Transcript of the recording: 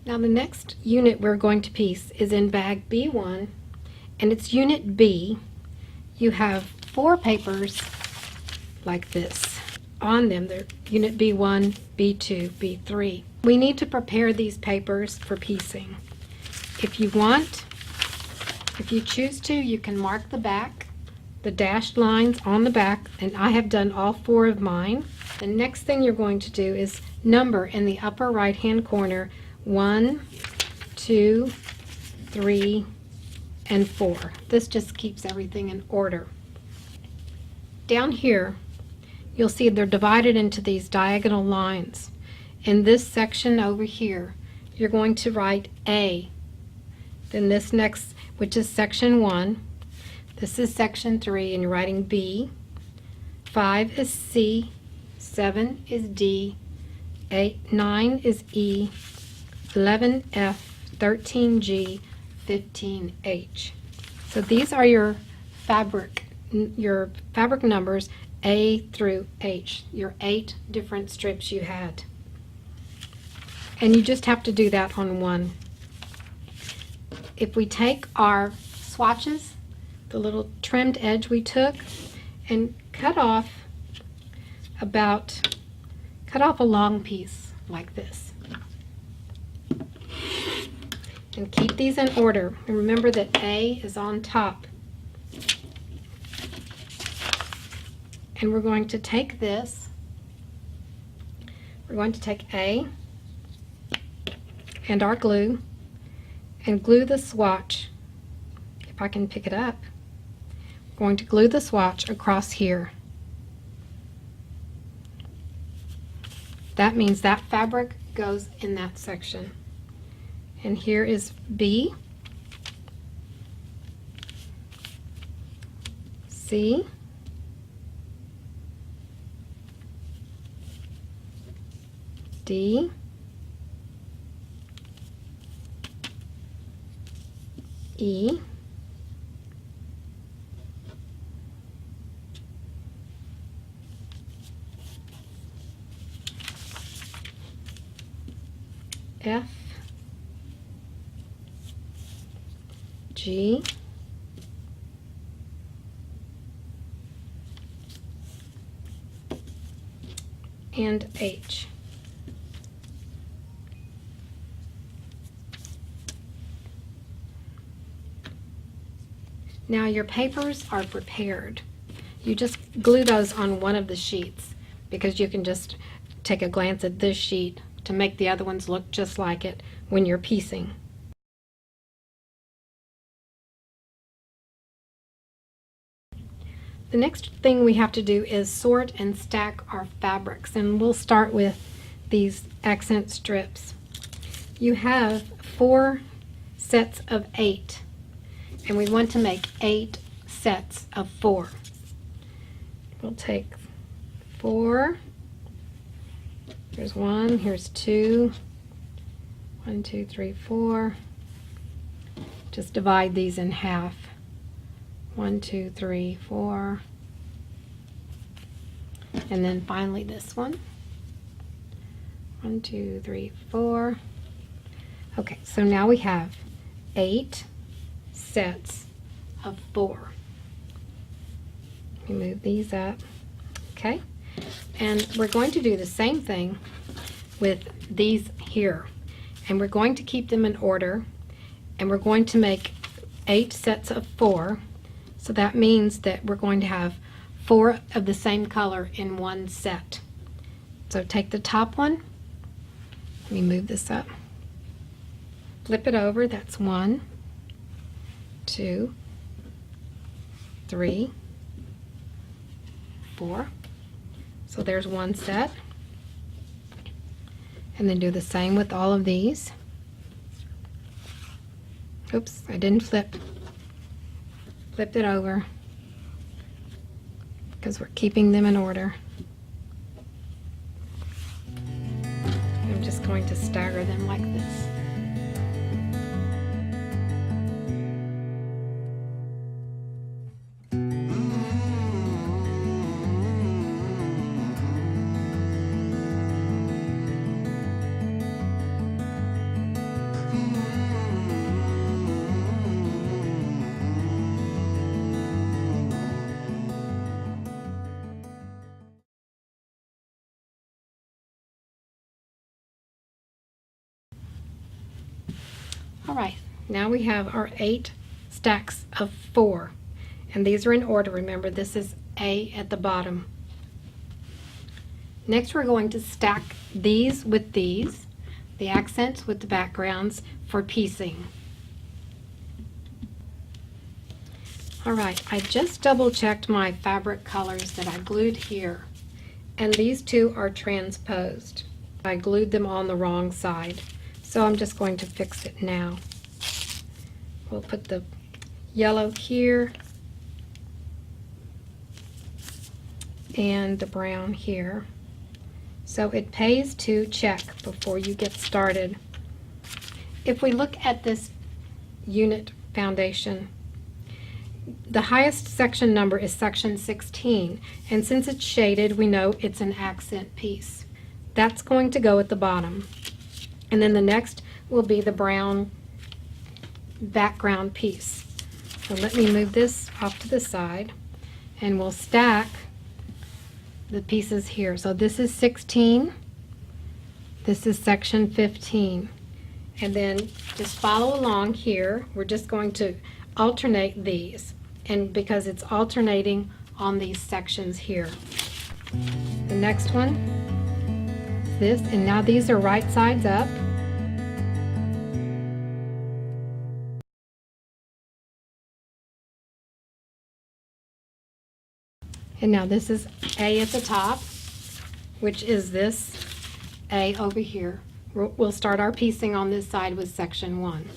Now the next unit we're going to piece is in bag B1, and it's unit B. You have 4 papers like this on them. They're unit B1, B2, B3. We need to prepare these papers for piecing. If you choose to, you can mark the back, the dashed lines on the back, and I have done all 4 of mine. The next thing you're going to do is number in the upper right hand corner 1, 2, 3, and 4. This just keeps everything in order. Down here, you'll see they're divided into these diagonal lines. In this section over here, you're going to write A. Then this next, which is section 1, this is section 3, and you're writing B. 5 is C, 7 is D, 9 is E, 11 F, 13 G, 15 H. So these are your fabric numbers A through H, your 8 different strips you had. And you just have to do that on one. If we take our swatches, the little trimmed edge we took, and cut off a long piece like this. And keep these in order. And remember that A is on top. And we're going to take this, we're going to take A and our glue and glue the swatch. If I can pick it up, we're going to glue the swatch across here. That means that fabric goes in that section. And here is B, C, D, E, F, G, and H. Now your papers are prepared. You just glue those on one of the sheets because you can just take a glance at this sheet to make the other ones look just like it when you're piecing. The next thing we have to do is sort and stack our fabrics, and we'll start with these accent strips. You have 4 sets of 8, and we want to make 8 sets of 4. We'll take 4. Here's 1, here's 2, 1, 2, 3, 4. Just divide these in half. 1, 2, 3, 4. And then finally this one. 1, 2, 3, 4. Okay, so now we have 8 sets of 4. Let me move these up. Okay, and we're going to do the same thing with these here, and we're going to keep them in order, and we're going to make 8 sets of 4. So that means that we're going to have 4 of the same color in one set. So take the top one, let me move this up, flip it over, that's 1, 2, 3, 4. So there's one set. And then do the same with all of these. Oops, I didn't flip. Flipped it over because we're keeping them in order. I'm just going to stagger them like this. All right, now we have our 8 stacks of 4, and these are in order. Remember, this is A at the bottom. Next, we're going to stack these with these, the accents with the backgrounds for piecing. All right, I just double checked my fabric colors that I glued here, and these two are transposed. I glued them on the wrong side, so I'm just going to fix it now. We'll put the yellow here and the brown here. So it pays to check before you get started. If we look at this unit foundation, the highest section number is section 16, and since it's shaded, we know it's an accent piece. That's going to go at the bottom. And then the next will be the brown background piece. So let me move this off to the side, and we'll stack the pieces here. So this is 16, this is section 15, and then just follow along here. We're just going to alternate these, and because it's alternating on these sections here. The next one is this, and now these are right sides up. And now this is A at the top, which is this A over here. We'll start our piecing on this side with section 1.